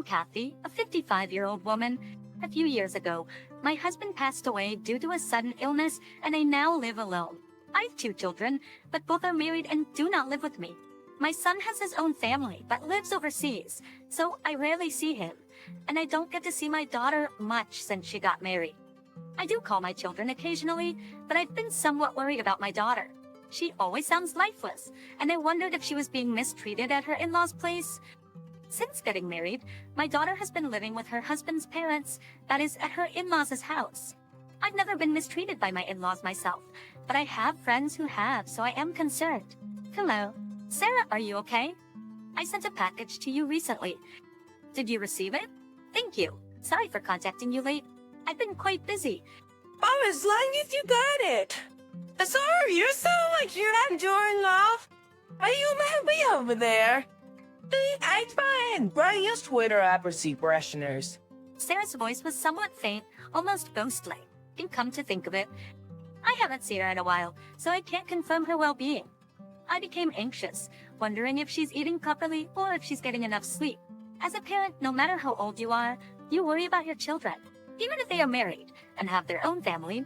I'm Kathy, a 55-year-old woman. A few years ago, my husband passed away due to a sudden illness, and I now live alone. I have 2 children, but both are married and do not live with me. My son has his own family, but lives overseas, so I rarely see him, and I don't get to see my daughter much since she got married. I do call my children occasionally, but I've been somewhat worried about my daughter. She always sounds lifeless, and I wondered if she was being mistreated at her in-laws' place. Since getting married, my daughter has been living with her husband's parents, that is, at her in-laws' house. I've never been mistreated by my in-laws myself, but I have friends who have, so I am concerned. Hello. Sarah, are you okay? I sent a package to you recently. Did you receive it? Thank you. Sorry for contacting you late. I've been quite busy. Oh, as long as you got it. Sorry, you sound like you're at door-in-law. Are you happy over there? I fine. Bring your Twitter app or see fresheners. Sarah's voice was somewhat faint, almost ghostly. And come to think of it, I haven't seen her in a while, so I can't confirm her well-being. I became anxious, wondering if she's eating properly or if she's getting enough sleep. As a parent, no matter how old you are, you worry about your children, even if they are married and have their own family.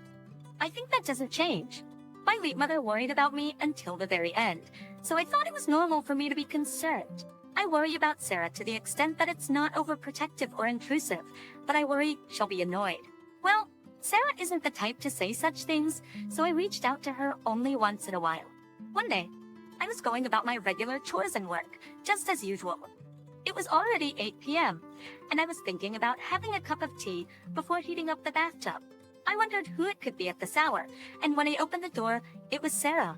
I think that doesn't change. My late mother worried about me until the very end, so I thought it was normal for me to be concerned. I worry about Sarah to the extent that it's not overprotective or intrusive, but I worry she'll be annoyed. Well, Sarah isn't the type to say such things, so I reached out to her only once in a while. One day, I was going about my regular chores and work, just as usual. It was already 8 p.m., and I was thinking about having a cup of tea before heating up the bathtub. I wondered who it could be at this hour, and when I opened the door, it was Sarah.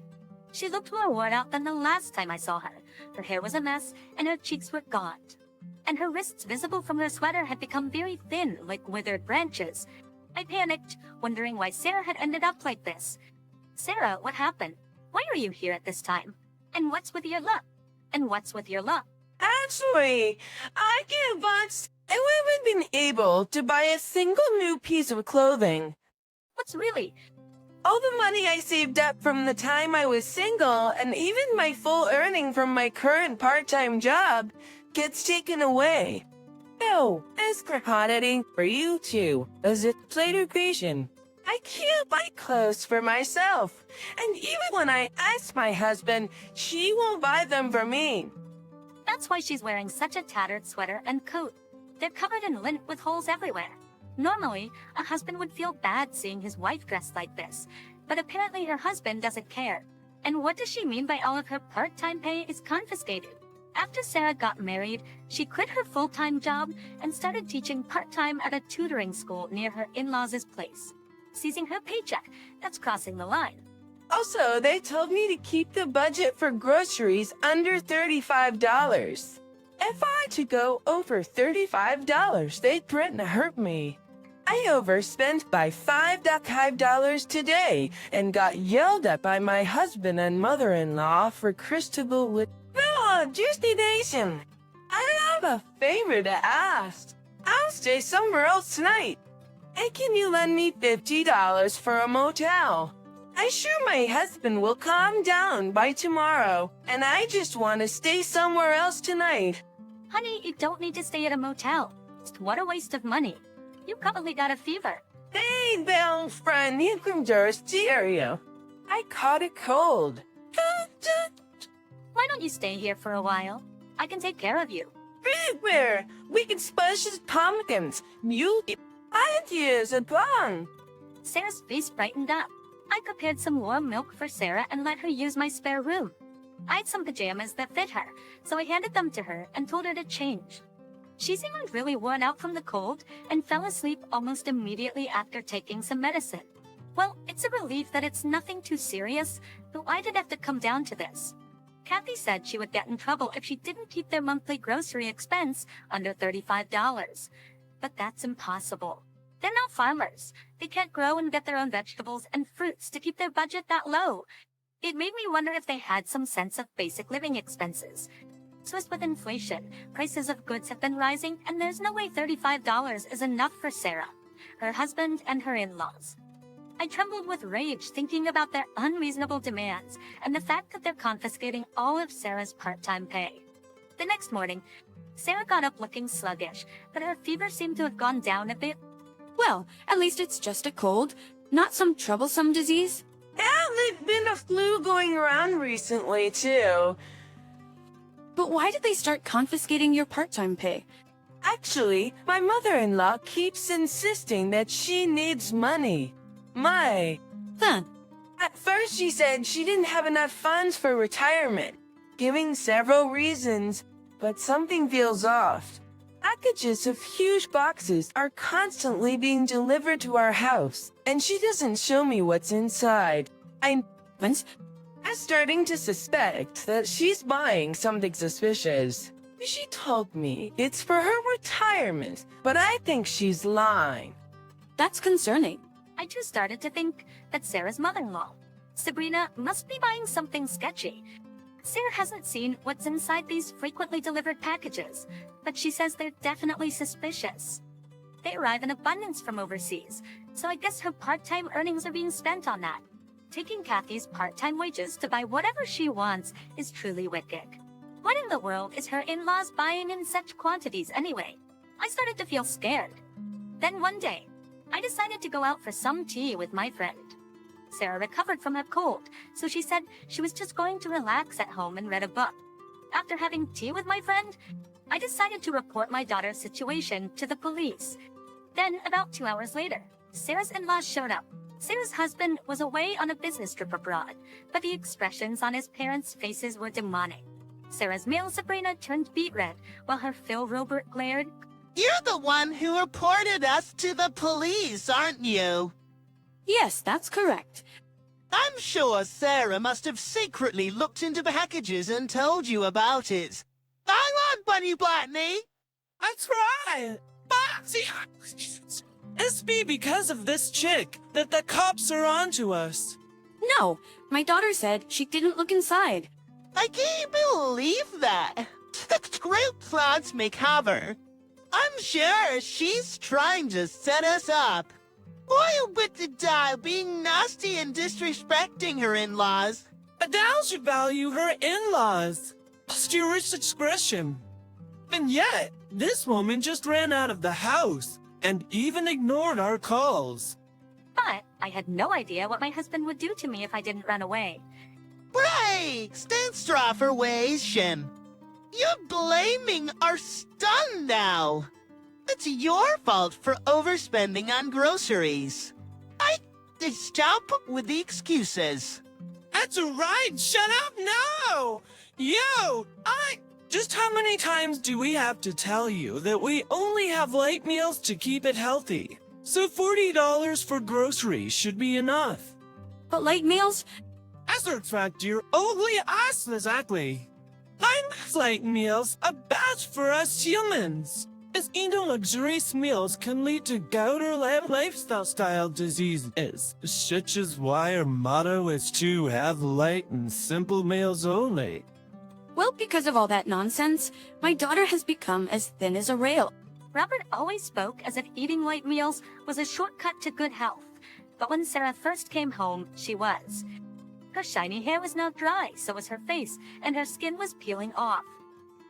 She looked more worn out than the last time I saw her. Her hair was a mess, and her cheeks were gaunt. And her wrists visible from her sweater had become very thin, like withered branches. I panicked, wondering why Sarah had ended up like this. Sarah, what happened? Why are you here at this time? And what's with your luck? And what's with your luck? Actually, I can't once. I haven't been able to buy a single new piece of clothing. What's really? All the money I saved up from the time I was single, and even my full earning from my current part-time job, gets taken away. Oh, as for auditing for you too, as it's Retribution. I can't buy clothes for myself, and even when I ask my husband, she won't buy them for me. That's why she's wearing such a tattered sweater and coat. They're covered in lint with holes everywhere. Normally, a husband would feel bad seeing his wife dressed like this, but apparently her husband doesn't care. And what does she mean by all of her part-time pay is confiscated? After Sarah got married, she quit her full-time job and started teaching part-time at a tutoring school near her in-laws' place. Seizing her paycheck, that's crossing the line. Also, they told me to keep the budget for groceries under $35. If I had to go over $35, they'd threaten to hurt me. I overspent by $5 today and got yelled at by my husband and mother-in-law for Christabel with Retaliation. I have a favor to ask. I'll stay somewhere else tonight. And can you lend me $50 for a motel? I'm sure my husband will calm down by tomorrow, and I just want to stay somewhere else tonight. Honey, you don't need to stay at a motel. What a waste of money. You probably got a fever. Hey, bell friend, you from stereo. I caught a cold. Why don't you stay here for a while? I can take care of you. Where? We can spush his pumpkins. You ideas and fun. Sarah's face brightened up. I prepared some warm milk for Sarah and let her use my spare room. I had some pajamas that fit her, so I handed them to her and told her to change. She seemed really worn out from the cold and fell asleep almost immediately after taking some medicine. Well, it's a relief that it's nothing too serious, but why did it have to come down to this? Kathy said she would get in trouble if she didn't keep their monthly grocery expense under $35. But that's impossible. They're not farmers. They can't grow and get their own vegetables and fruits to keep their budget that low. It made me wonder if they had some sense of basic living expenses. So as with inflation, prices of goods have been rising, and there's no way $35 is enough for Sarah, her husband, and her in-laws. I trembled with rage thinking about their unreasonable demands and the fact that they're confiscating all of Sarah's part-time pay. The next morning, Sarah got up looking sluggish, but her fever seemed to have gone down a bit. Well, at least it's just a cold, not some troublesome disease. Yeah, there's been a flu going around recently, too. But why did they start confiscating your part-time pay? Actually, my mother-in-law keeps insisting that she needs money. Then, At first she said she didn't have enough funds for retirement, giving several reasons, but something feels off. Packages of huge boxes are constantly being delivered to our house, and she doesn't show me what's inside. I'm starting to suspect that she's buying something suspicious. She told me it's for her retirement, but I think she's lying. that's concerning. I too started to think that Sarah's mother-in-law, Sabrina, must be buying something sketchy. Sarah hasn't seen what's inside these frequently delivered packages, but she says they're definitely suspicious. They arrive in abundance from overseas, so I guess her part-time earnings are being spent on that. Taking Kathy's part-time wages to buy whatever she wants is truly wicked. What in the world is her in-laws buying in such quantities anyway? I started to feel scared. Then one day, I decided to go out for some tea with my friend. Sarah recovered from her cold, so she said she was just going to relax at home and read a book. After having tea with my friend, I decided to report my daughter's situation to the police. Then, about 2 hours later, Sarah's in-laws showed up. Sarah's husband was away on a business trip abroad, but the expressions on his parents' faces were demonic. Sarah's male Sabrina turned beet red, while her Phil Robert glared. You're the one who reported us to the police, aren't you? Yes, that's correct. I'm sure Sarah must have secretly looked into packages and told you about it. I want Bunny Blatney. That's right. But see, it's be because of this chick that the cops are onto us. No, my daughter said she didn't look inside. I can't believe that. The group plots make cover. I'm sure she's trying to set us up. Oil with the dial being nasty and disrespecting her in-laws. Adele should value her in-laws. Stewards expression. And yet, this woman just ran out of the house and even ignored our calls. But I had no idea what my husband would do to me if I didn't run away. Breaks! That's straw for Wation. You're blaming our son now. It's your fault for overspending on groceries. Stop with the excuses. That's right. Shut up now. Just how many times do we have to tell you that we only have light meals to keep it healthy? So $40 for groceries should be enough. But light meals? As a fact, your ugly ass exactly. Light meals are bad for us humans. As eating luxurious meals can lead to gout or lifestyle diseases, such as why our motto is to have light and simple meals only. Well, because of all that nonsense, my daughter has become as thin as a rail. Robert always spoke as if eating light meals was a shortcut to good health. But when Sarah first came home, she was. Her shiny hair was now dry, so was her face, and her skin was peeling off.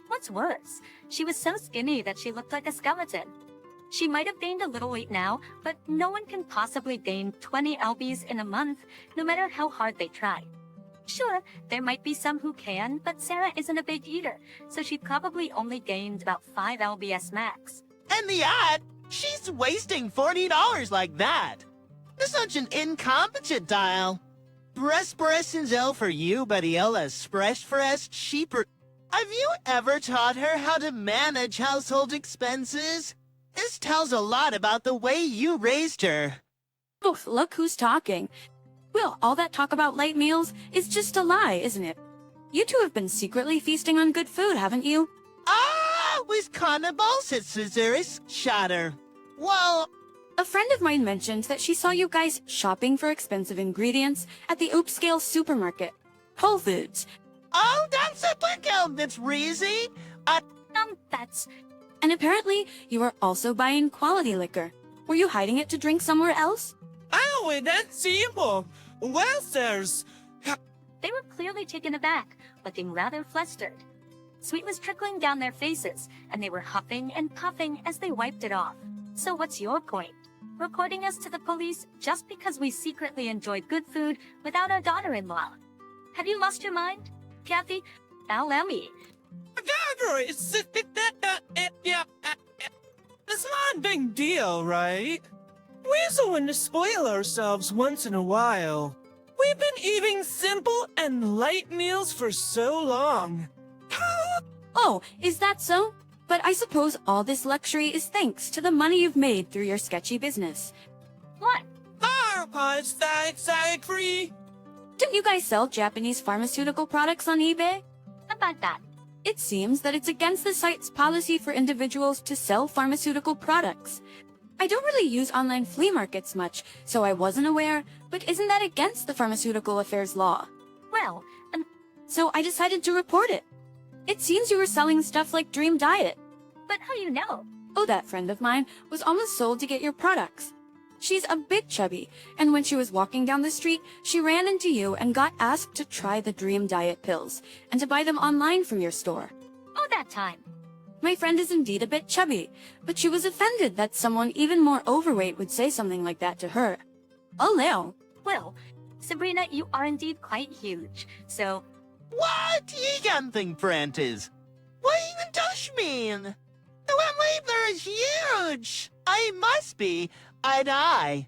What's worse, she was so skinny that she looked like a skeleton. She might have gained a little weight now, but no one can possibly gain 20 lbs in a month, no matter how hard they try. Sure, there might be some who can, but Sarah isn't a big eater, so she probably only gained about 5 lbs max. And the ad, she's wasting $40 like that. You're such an incompetent dial. Breast L for you, but Ella fresh cheaper. Have you ever taught her how to manage household expenses? This tells a lot about the way you raised her. Oof, look who's talking. Well, all that talk about light meals is just a lie, isn't it? You two have been secretly feasting on good food, haven't you? Ah, with cannibals at Caesar's Shatter. Well, A friend of mine mentioned that she saw you guys shopping for expensive ingredients at the upscale supermarket, Whole Foods. oh, that's a big that's Reezy. That's... And apparently, you are also buying quality liquor. Were you hiding it to drink somewhere else? Oh, that's simple. Well, sirs. They were clearly taken aback, looking rather flustered. Sweet was trickling down their faces, and they were huffing and puffing as they wiped it off. So what's your point? Reporting us to the police just because we secretly enjoyed good food without our daughter-in-law? Have you lost your mind? Kathy, allow me. It's not a big deal, right? We're so into spoil ourselves once in a while. We've been eating simple and light meals for so long. Oh, is that so? But I suppose all this luxury is thanks to the money you've made through your sketchy business. What? Free. Don't you guys sell Japanese pharmaceutical products on eBay? About that. It seems that it's against the site's policy for individuals to sell pharmaceutical products. I don't really use online flea markets much, so I wasn't aware, but isn't that against the Pharmaceutical Affairs Law? Well, So I decided to report it. It seems you were selling stuff like Dream Diet. but how you know? Oh, that friend of mine was almost sold to get your products. She's a bit chubby, and when she was walking down the street, she ran into you and got asked to try the Dream Diet pills, and to buy them online from your store. Oh, that time. My friend is indeed a bit chubby, but she was offended that someone even more overweight would say something like that to her. Oh, Leo. Well, Sabrina, you are indeed quite huge, so What? You can't think Prentice. What even does she mean? The one Labler is huge. I must be. I'd I.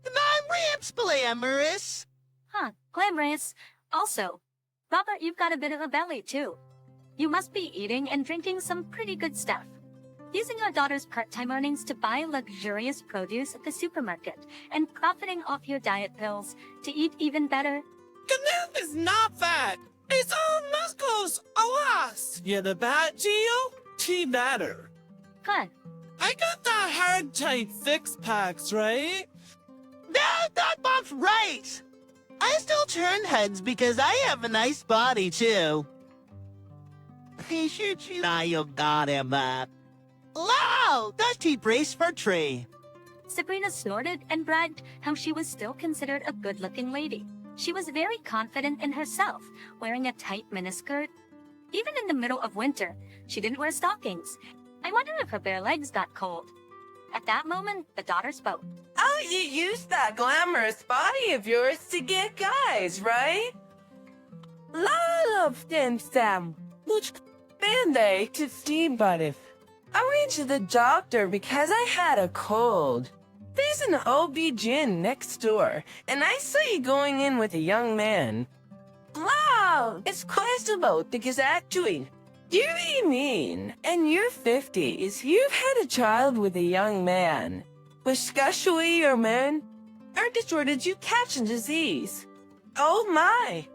My ribs glamorous. huh, glamorous. Also, Robert, you've got a bit of a belly, too. You must be eating and drinking some pretty good stuff. Using your daughter's part-time earnings to buy luxurious produce at the supermarket and profiting off your diet pills to eat even better. Canal is not fat. It's all muscles. Alas. Yeah, the bad Geo? Tea better. Good. I got the hard tight six packs, right? That bump's right. I still turn heads because I have a nice body, too. He should you you got him that. Wow, that's tea brace for tree. Sabrina snorted and bragged how she was still considered a good-looking lady. She was very confident in herself, wearing a tight miniskirt. Even in the middle of winter, she didn't wear stockings. I wonder if her bare legs got cold. At that moment, the daughter spoke. Oh, you use that glamorous body of yours to get guys, right? Lot of them, Sam. Which band-aid to Steve Buddy. I went to the doctor because I had a cold. There's an OB-GYN next door, and I saw you going in with a young man. Wow, it's questionable because actually, you mean, in your 50s, you've had a child with a young man. Was Skashui your man? Or did you catch a disease? Oh my!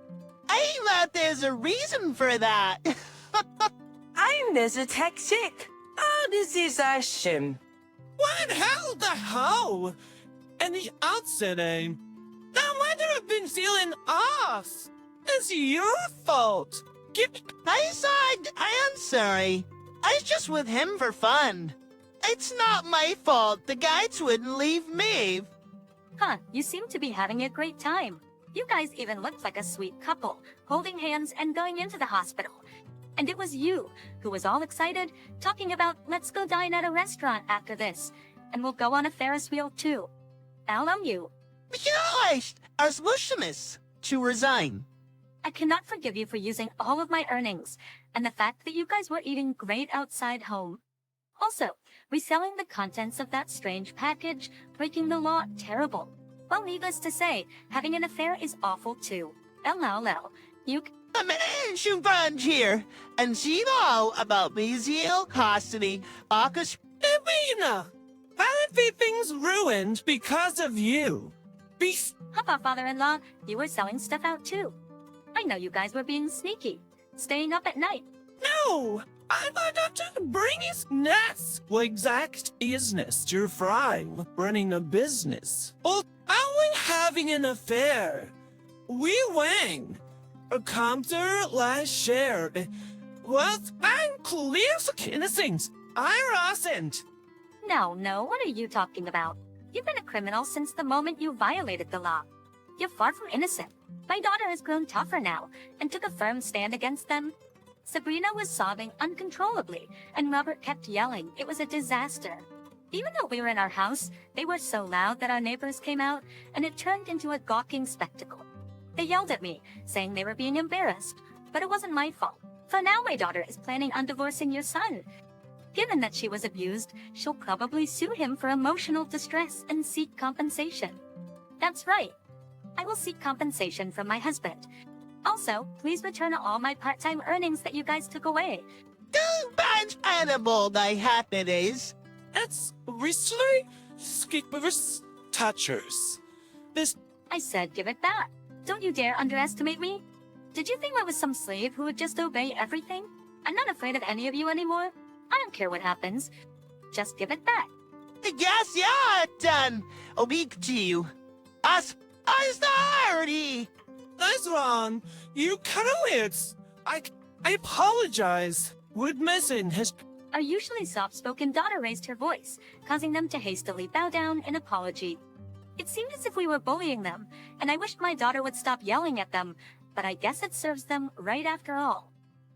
I thought there's a reason for that. I'm there's a tactic. Oh, this is awesome. What hell the hell? And the outset aim. No wonder I've been feeling off. It's your fault. I am sorry. I was just with him for fun. It's not my fault the guides wouldn't leave me. Huh, you seem to be having a great time. You guys even looked like a sweet couple, holding hands and going into the hospital. And it was you who was all excited, talking about let's go dine at a restaurant after this, and we'll go on a Ferris wheel too. Allow you. Gosh, as Muslims to resign. I cannot forgive you for using all of my earnings, and the fact that you guys were eating great outside home. Also, reselling the contents of that strange package, breaking the law, terrible. Well, needless to say, having an affair is awful too. LOL. You I'm an ancient frontier, and she know about me zeal, custody, August. Evina, everything's ruined because of you. Papa, father-in-law, you were selling stuff out too. I know you guys were being sneaky, staying up at night. No, I thought to bring his nuts. What exact business you're frying running a business? Oh, I was having an affair. We wang. A compter last share. Well, I'm clear things. I wasn't. No, what are you talking about? You've been a criminal since the moment you violated the law. You're far from innocent. My daughter has grown tougher now, and took a firm stand against them. Sabrina was sobbing uncontrollably, and Robert kept yelling it was a disaster. Even though we were in our house, they were so loud that our neighbors came out, and it turned into a gawking spectacle. They yelled at me, saying they were being embarrassed, but it wasn't my fault. For now, my daughter is planning on divorcing your son. Given that she was abused, she'll probably sue him for emotional distress and seek compensation. That's right. I will seek compensation from my husband. Also, please return all my part-time earnings that you guys took away. Bad animal, my happiness. It's recently skipper's touchers. This I said give it back. Don't you dare underestimate me. Did you think I was some slave who would just obey everything? I'm not afraid of any of you anymore. I don't care what happens. Just give it back. Yes, yeah, done. A week to you. Us authority. That's wrong. You cuddleheads. I apologize. Wood Mason has Our usually soft-spoken daughter raised her voice, causing them to hastily bow down in apology. It seemed as if we were bullying them, and I wished my daughter would stop yelling at them, but I guess it serves them right after all.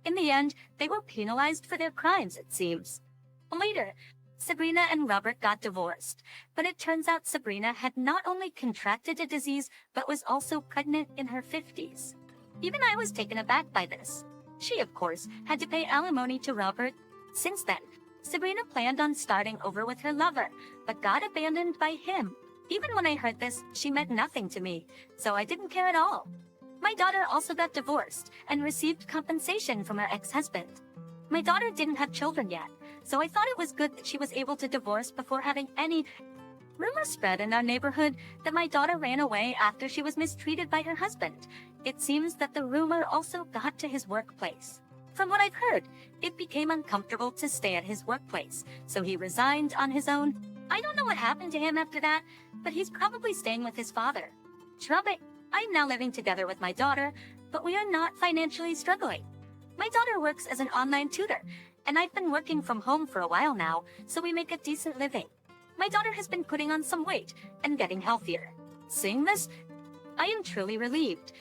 In the end, they were penalized for their crimes, it seems. Later, Sabrina and Robert got divorced, but it turns out Sabrina had not only contracted a disease, but was also pregnant in her 50s. Even I was taken aback by this. She, of course, had to pay alimony to Robert. Since then, Sabrina planned on starting over with her lover, but got abandoned by him. Even when I heard this, she meant nothing to me, so I didn't care at all. My daughter also got divorced and received compensation from her ex-husband. My daughter didn't have children yet, so I thought it was good that she was able to divorce before having any. Rumors spread in our neighborhood that my daughter ran away after she was mistreated by her husband. It seems that the rumor also got to his workplace. From what I've heard, it became uncomfortable to stay at his workplace, so he resigned on his own. I don't know what happened to him after that, but he's probably staying with his father. Trouble. I'm now living together with my daughter, but we are not financially struggling. My daughter works as an online tutor, and I've been working from home for a while now, so we make a decent living. My daughter has been putting on some weight and getting healthier. Seeing this, I am truly relieved.